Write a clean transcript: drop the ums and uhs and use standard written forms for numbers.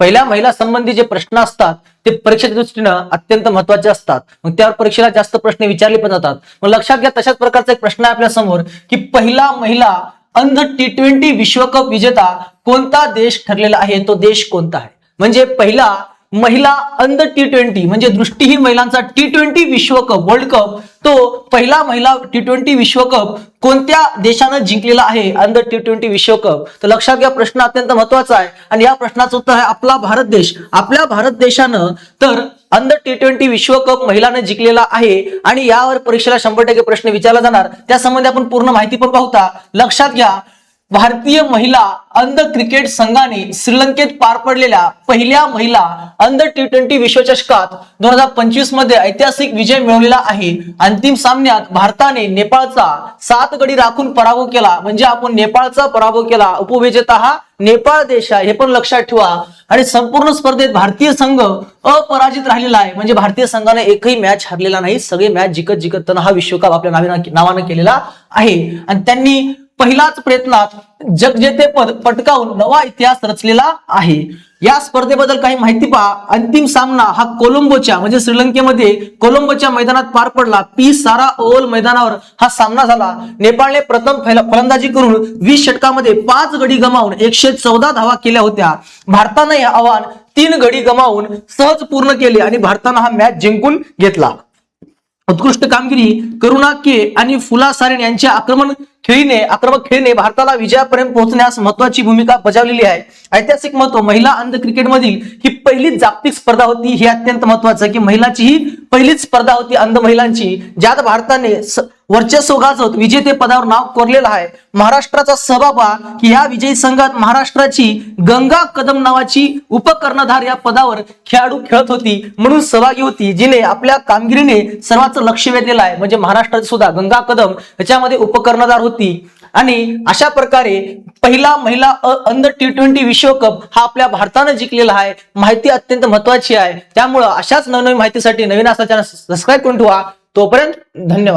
पहिल्या महिला संबंधी जे प्रश्न असतात ते परीक्षेच्या दृष्टीनं अत्यंत महत्वाचे असतात. मग त्यावर परीक्षेला जास्त प्रश्न विचारले पण जातात. मग लक्षात घ्या, तशाच प्रकारचा एक प्रश्न आहे आपल्या समोर की पहिला महिला अंध T20 विश्वकप विजेता कोणता देश ठरलेला आहे, तो देश कोणता आहे? म्हणजे पहिला महिला अंध T20 म्हणजे दृष्टीहीन महिलांचा T20 विश्वकप वर्ल्ड कप, तो पहिला महिला T20 विश्वकप कोणत्या देशानं जिंकलेला आहे, अंध T20 विश्वकप? तर लक्षात घ्या, प्रश्न अत्यंत महत्वाचा आहे आणि या प्रश्नाचं उत्तर आहे आपला भारत देश. आपल्या भारत देशानं तर अंध T20 विश्वकप महिलांना जिंकलेला आहे आणि यावर परीक्षेला 100% प्रश्न विचारला जाणार. त्यासंबंधी आपण पूर्ण माहिती पण पाहूया. लक्षात घ्या, भारतीय महिला अंध क्रिकेट संघाने श्रीलंकेत पार पडलेल्या पहिल्या महिला अंध T20 विश्वचषकात 2025 मध्ये ऐतिहासिक विजय मिळवलेला आहे. अंतिम सामन्यात भारताने नेपाळचा 7 गडी राखून पराभव केला. म्हणजे आपण नेपाळचा पराभव केला. उपविजेता हा नेपाळ देश आहे, हे पण लक्षात ठेवा. आणि संपूर्ण स्पर्धेत भारतीय संघ अपराजित राहिलेला आहे. म्हणजे भारतीय संघाने एकही मॅच हरलेला नाही, सगळे मॅच जिंकत जिंकत हा विश्वकप आपल्या नावानं केलेला आहे. आणि त्यांनी पहिलाच प्रयत्नात जगजेतेपद पटकावून नवा इतिहास रचलेला आहे. या स्पर्धेबद्दल काही माहिती पहा. अंतिम सामना हा कोलंबोच्या म्हणजे श्रीलंकेमध्ये कोलंबोच्या मैदानात पार पडला. पी सारा ओव्हल मैदानावर हा सामना झाला. नेपाळने प्रथम फलंदाजी करून 20 षटकामध्ये 5 गडी गमावून 114 धावा केल्या होत्या. भारताने हे आव्हान 3 गडी गमावून सहज पूर्ण केले आणि भारताने हा मॅच जिंकून घेतला. उत्कृष्ट कामगिरी करुणा के आणि फुला सारेन यांच्या आक्रमक खेळीने भारताला विजयापर्यंत पोहोचण्यास महत्वाची भूमिका बजावलेली आहे. ऐतिहासिक महत्व, महिला अंध क्रिकेट मधील ही पहिलीच जागतिक स्पर्धा होती. हे अत्यंत महत्वाचं की महिलाची ही पहिलीच स्पर्धा होती अंध महिलांची, ज्यात भारताने वर्चस्व गाजवत विजेते पदावर नाव कोरलेलं आहे. महाराष्ट्राचा सहभाग की या विजयी संघात महाराष्ट्राची गंगा कदम नावाची उपकर्णधार या पदावर खेळाडू खेळत होती, म्हणून सहभागी होती, जिने आपल्या कामगिरीने सर्वांचं लक्ष वेधलेलं आहे. म्हणजे महाराष्ट्राची सुद्धा गंगा कदम याच्यामध्ये उपकर्णधार होती. आणि अशा प्रकारे पहिला महिला अंध T20 विश्वकप हा आपल्या भारताने जिंकलेला आहे. माहिती अत्यंत महत्वाची आहे, त्यामुळे अशाच नवनवीन माहितीसाठी नवीन असल्याच्या चॅनल सबस्क्राईब करून ठेवा. तोपर्यंत धन्यवाद.